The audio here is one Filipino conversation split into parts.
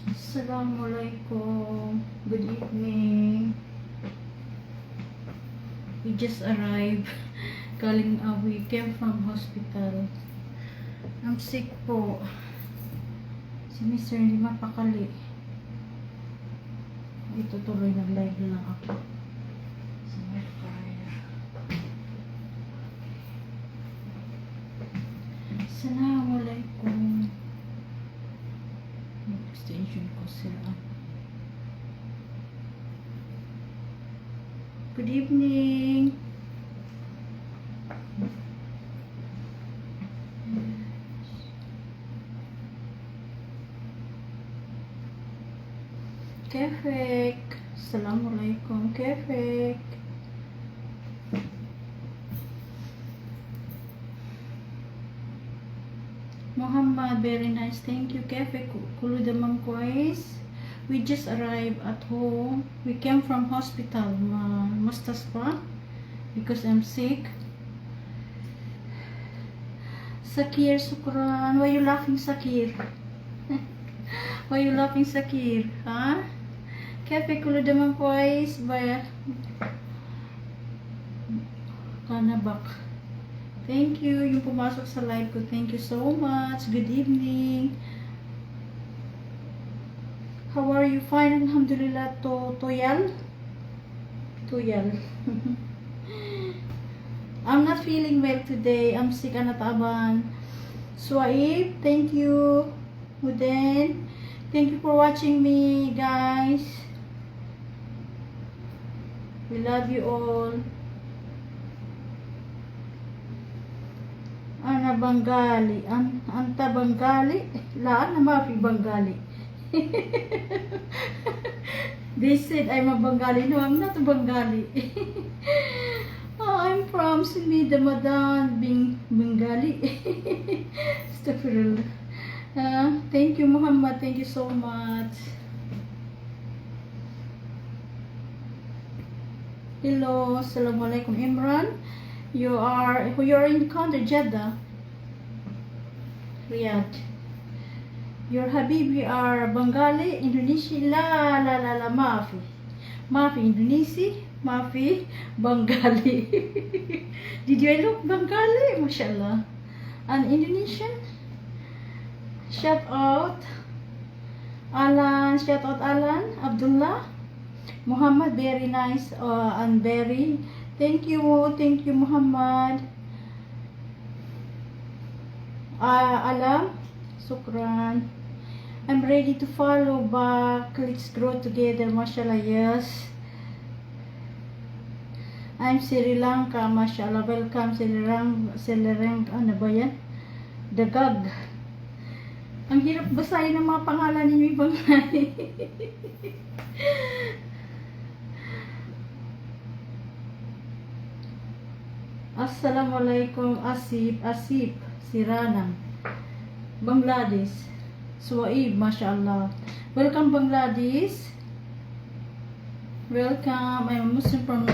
Assalamualaikum. Good evening. We just arrived. We came from hospital. I'm sick po. Si Mr. hindi mapakali. Ito tuloy nag-live lang ako. Sa may kaya. Assalamualaikum. Extension ko sila. Good evening. Kefek. Assalamualaikum. Kefek. Muhammad, very nice. Thank you, Kefek. Kulu damam kois. We just arrived at home. We came from hospital, Mustasfa, because I'm sick. Sakir, sukran. Why you laughing, Sakir? Why you laughing, Sakir? Huh? Kefek, kulu damam kois. Baya. Kanabak. Thank you. Yung pumasok sa live ko. Thank you so much. Good evening. How are you? Fine. Alhamdulillah. Toyal? Toyal. I'm not feeling well today. I'm sick. Anataban. Swaib. Thank you. Muden. Thank you for watching me, guys. We love you all. Ana Bengali, anta Bengali, laan na mapi Bengali. They said I'm a Bengali. No, I'm not a Bengali. Oh, I'm from Simi Damadan, Bengali. Astaghfirullah. Thank you, Muhammad. Thank you so much. Hello, Assalamualaikum, Imran. You are in the country, Jeddah, Riyadh. Your Habibi are Bengali, Indonesia. La, Mafi. Mafi Indonesia, Mafi Bengali. Did you look Bengali? MashaAllah. And Indonesian? Shout out Alan, Abdullah, Muhammad, very nice and very. Thank you, Muhammad. Alam, sukran. I'm ready to follow back. Let's grow together, mashallah, yes. I'm Sri Lanka, mashallah. Welcome, Sri Lanka. Ano ba yan? Dagag. Ang hirap basahin ng mga pangalan ninyo ibang Assalamualaikum, Asif, Siranang, Bangladesh, Swaib, mashallah. Welcome, Bangladesh. Welcome. I'm a Muslim from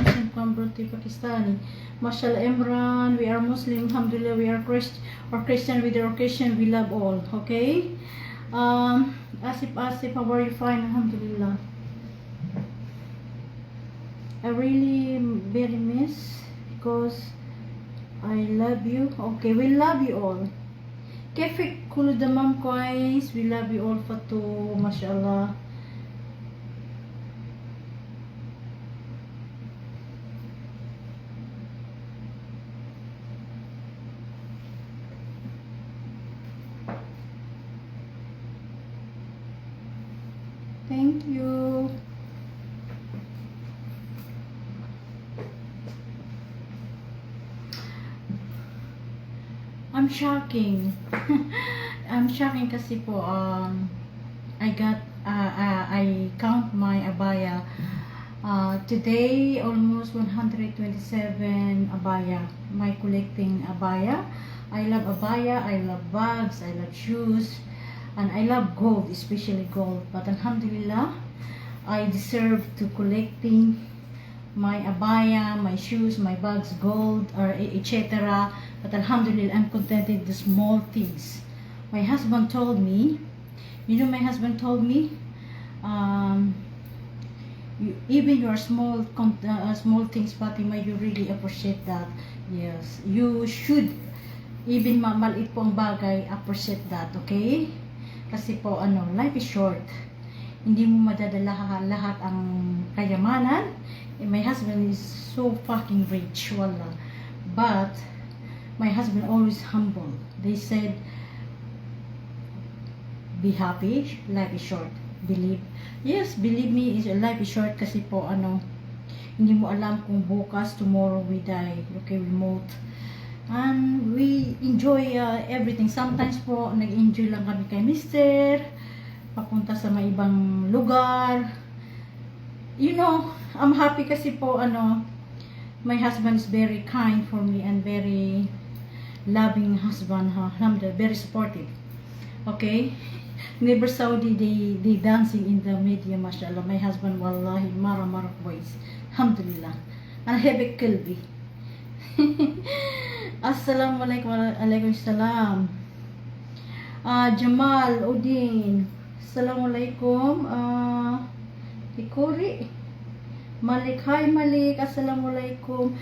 Brunei, Pakistani. Mashallah, Imran. We are Muslim. Alhamdulillah, we are Christian with our Christian. We love all. Okay. Asif, how are you? Fine, Alhamdulillah. I really very miss because I love you. Okay, we love you all. Kefik kulu damam kois. We love you all, Fatu. Mashallah. Thank you. I'm shocking. I'm shocking kasi po I count my abaya. Today almost 127 abaya. My collecting abaya. I love abaya, I love bags, I love shoes, and I love gold, especially gold. But alhamdulillah, I deserve to collecting my abaya, my shoes, my bags, gold, or etc. But alhamdulillah, I'm contented with the small things. My husband told me, you know, my husband told me, um, even your small things, Fatima, you really appreciate that. Yes, you should, even maliit po ang bagay, appreciate that, okay? Kasi po, life is short. Hindi mo madadala lahat ang kayamanan. My husband is so fucking rich, wala. But, my husband always humble. They said, be happy, life is short. Yes, believe me, life is short kasi po, hindi mo alam kung bukas, tomorrow we die. Okay, we mold. And we enjoy everything. Sometimes po, nag-enjoy lang kami kay Mister, papunta sa may ibang lugar. You know, I'm happy kasi po, my husband is very kind for me and very loving husband, alhamdulillah, very supportive. Okay? Neighbor Saudi, they dancing in the media, mashallah. My husband, wallahi, mara boys. Alhamdulillah. And hebek kilbi. Assalamualaikum warahmatullahi wabarakatuh. Jamal Udin. Assalamualaikum. Ikuri. Malik, hi Malik. Assalamualaikum.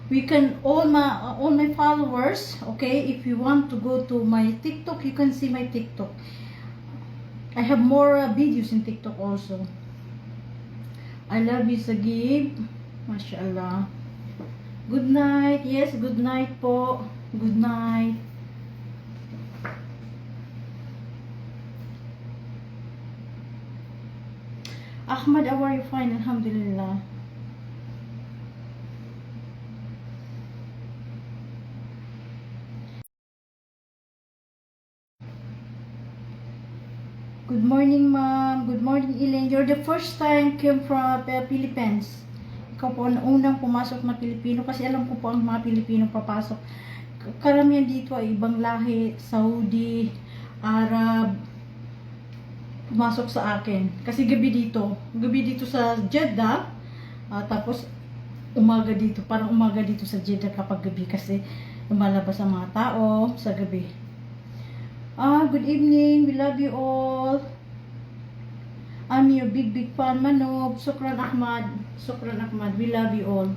We can all my followers, okay, if you want to go to my TikTok, you can see my TikTok. I have more videos in TikTok also. I love you, Sagib. Mashallah. Good night. Yes, good night po. Good night. Ahmad, how are you? Fine, alhamdulillah. Good morning, ma'am. Good morning, Elaine. You're the first time came from Philippines. Ikaw po ang unang pumasok na Pilipino kasi alam ko po ang mga Pilipino papasok. Karamihan dito ay ibang lahi, Saudi, Arab, pumasok sa akin. Kasi gabi dito sa Jeddah, tapos umaga dito, parang umaga dito sa Jeddah kapag gabi kasi lumalabas ang mga tao sa gabi. Good evening. We love you all. I'm your big fan, Manob. Sukran Ahmad. Sukran Ahmad. We love you all.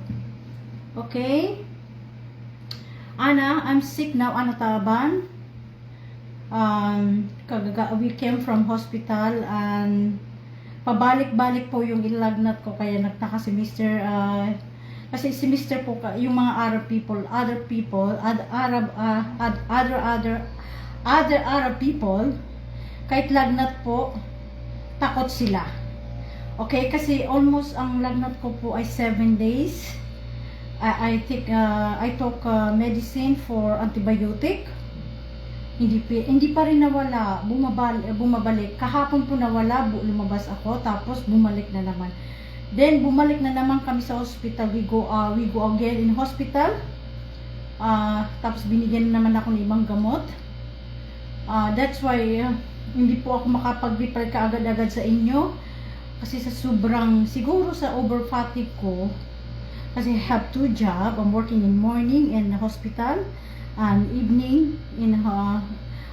Okay? Ana, I'm sick now. Ana Taban. We came from hospital and pabalik-balik po yung ilagnat ko kaya nagtaka si Mr. Kasi si Mr. po, yung mga other Arab people, kahit lagnat po, takot sila. Okay, kasi almost ang lagnat ko po ay 7 days. I took medicine for antibiotic. Hindi pa rin nawala, bumabalik. Kahapon po nawala, lumabas ako, tapos bumalik na naman. Then bumalik na naman kami sa hospital. We go again in hospital. Tapos binigyan naman ako ng ibang gamot. That's why hindi po ako makapag-reply kaagad-agad sa inyo kasi sa sobrang, siguro sa over fatigue ko kasi I have 2 jobs. I'm working in morning in hospital and evening in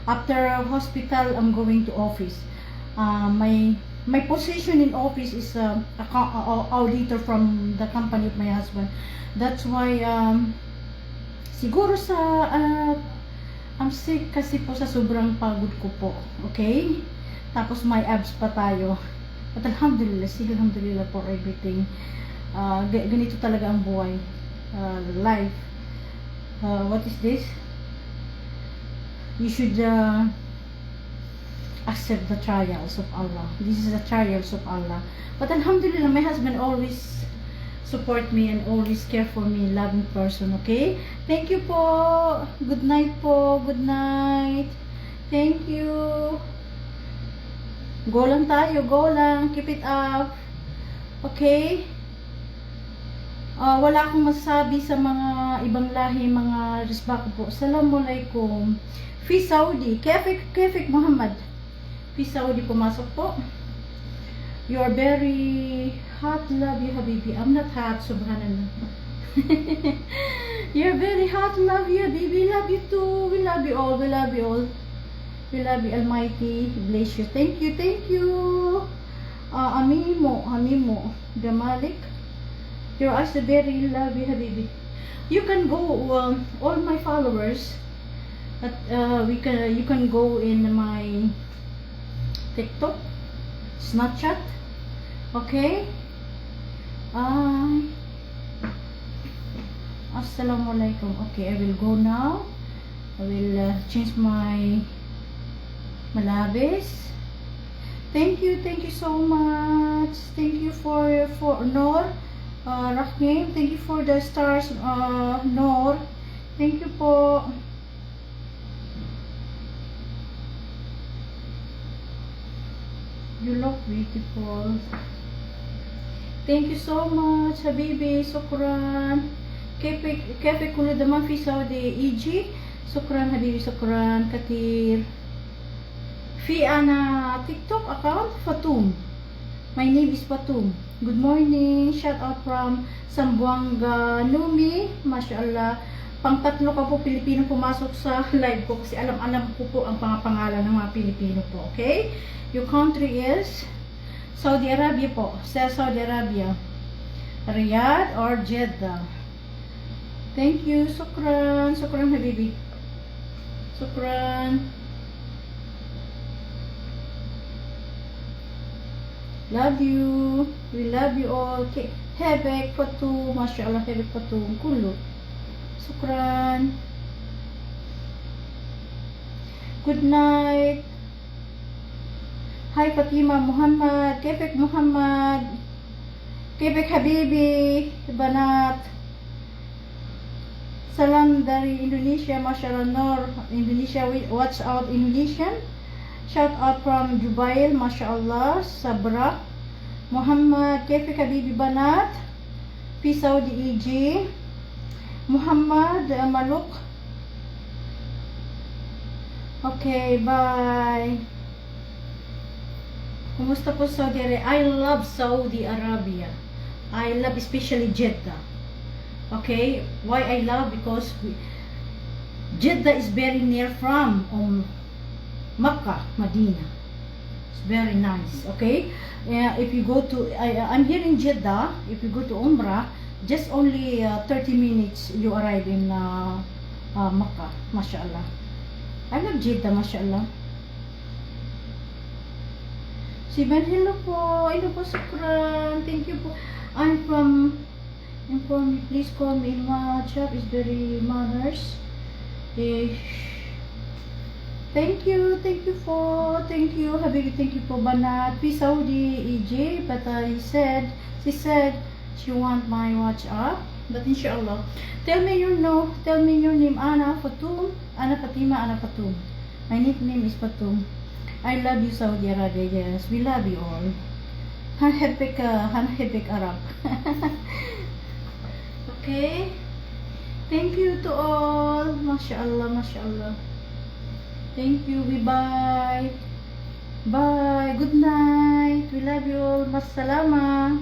after hospital I'm going to office. My position in office is auditor from the company of my husband. That's why siguro sa I'm sick kasi po sa sobrang pagod ko po. Okay? Tapos may abs pa tayo. But alhamdulillah for everything. Ganito talaga ang buhay. Life. What is this? You should accept the trials of Allah. This is the trials of Allah. But alhamdulillah, my husband always support me and always care for me, loving person, okay? Thank you po. Good night po. Good night. Thank you. Go lang tayo. Go lang. Keep it up. Okay? Wala akong masasabi sa mga ibang lahi, mga risbako po. Assalamualaikum. Fi Saudi. Kefik Muhammad. Fi Saudi pumasok po. You are very hot, love you, Habibi. I'm not hot, subhanallah. You're very hot, love you, Habibi. Love you too. We love you all. We love you all. We love you, Almighty. Bless you. Thank you. Thank you. Amimo, Jamalik. Your eyes are very lovely, Habibi. You can go, all my followers. You can go in my TikTok, Snapchat. Okay. Assalamualaikum. Okay, I will go now. I will change my malabis. Thank you so much. Thank you for Nor Rahim. Thank you for the stars, Nor. Thank you po. You look beautiful. Thank you so much, Habibi. Sukran. Kefe kulud naman fi Saudi EG. Sukran, Habibi. Sukran. Katir. Fi ana TikTok account, Fatum. My name is Fatum. Good morning. Shout out from Sambuanga, Numi. Mashallah. Pang-tatlo ka po Pilipino pumasok sa live ko kasi alam ko po ang pangalan ng mga Pilipino po. Okay? Your country is Saudi Arabia po. Sa Saudi Arabia. Riyadh or Jeddah. Thank you. Sukran. Sukran, Habibi. Sukran. Love you. We love you all. Hebek Fatum. Mashallah. Hebek Fatum. Kullu. Sukran. Good night. Hi Fatima Muhammad. Kefek Muhammad. Kefek Habibi. Banat. Salam dari Indonesia. Mashallah. Nor Indonesia. Watch out Indonesian. Shout out from Jubail, mashallah, Sabra, Muhammad, Kefek Habibi Banat, Fi Saudi EG, Muhammad Maluk. Okay, bye. Kumusta po Saudi Arabia? I love Saudi Arabia. I love especially Jeddah. Okay, why I love? Because Jeddah is very near from Makkah, Medina. It's very nice. Okay, if you go to, I'm here in Jeddah. If you go to Umrah, just only 30 minutes you arrive in Makkah. Mashallah. I love Jeddah. Mashallah. Siban, hello po. Hello po, Sukran. Thank you po. I'm from. Please call me. My job is very manners. Thank you Habibi, thank you for Banat, Fi Saudi EJ, but she said she want my WhatsApp, but inshallah. Tell me your name, Ana Fatum, Ana Fatima, Ana Fatum. My nickname is Fatum. I love you Saudi Arabia, yes, we love you all. Hanhebek Arab. Okay, thank you to all, mashallah, mashallah. Thank you. Bye. Bye. Good night. We love you all. Masalama.